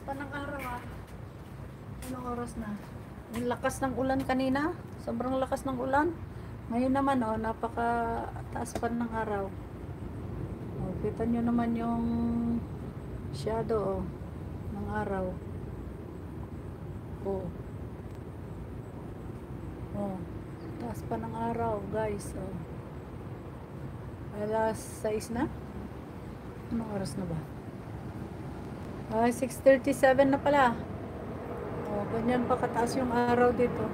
pa ng araw ah. Anong oras na? Yung lakas ng ulan kanina. Sobrang lakas ng ulan. Ngayon naman oh, napaka taas pa ng araw. Oh, kita nyo naman yung shadow oh, ng araw. Oh. Oh. Taas pa ng araw, guys. Oh. Alas 6 na? Anong oras na ba? Ay, 6:37 na pala. Oh, ganyan pa kataas yung araw dito.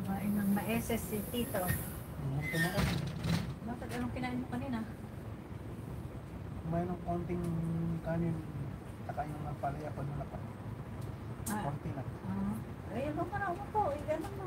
Kumain ng maeses si Tito. Bakit? Anong kinain mo kanina? Kumain ng konting kanin, saka yung palaya pag nalapan. Konti lang. Ay, ano ka na po? Ganun mo.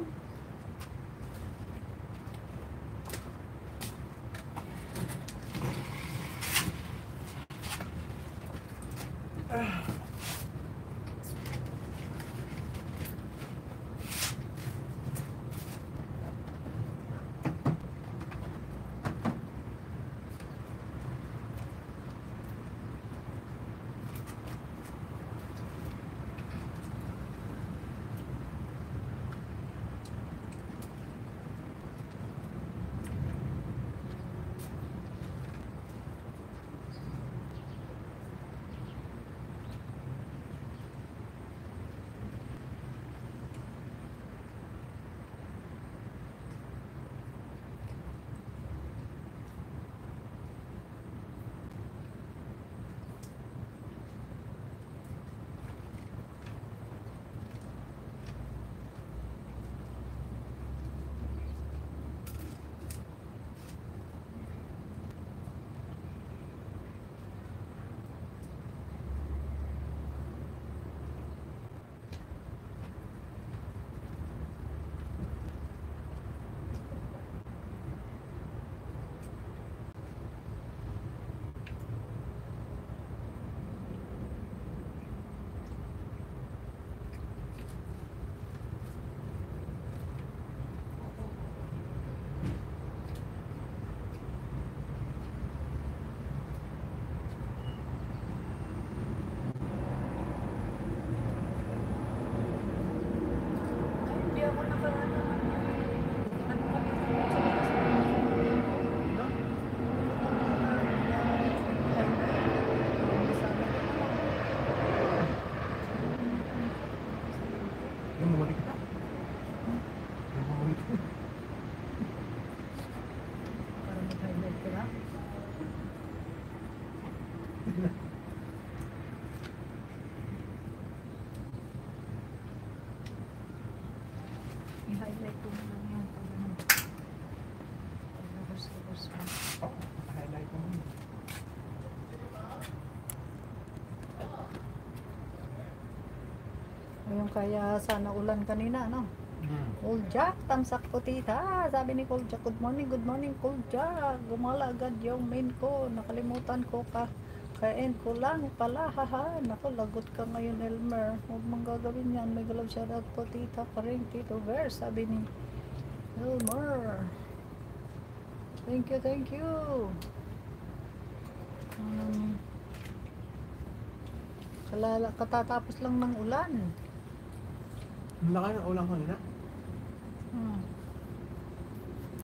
Hindi ako nakarana. Ano kami sa Yung bumalik na. Yung bumalik na. para mag-highlight ko lang. I-highlight ko lang yan. Reverse mo. Oh, highlight mo muna. Ayun kaya sana ulan kanina, no? Cool Jack, tamsak po tita. Sabi ni Cool Jack, good morning, Cool Jack. Gumala agad yung main ko. Nakalimutan ko ka. Kain ko lang pala, haha. Naku, lagot ka ngayon, Elmer. Huwag mong gagawin yan. May galab shoutout po tita pa rin, Tito Ver. Sabi ni Elmer. Thank you, thank you. Katatapos lang ng ulan. Ang laki ng ulang kanina.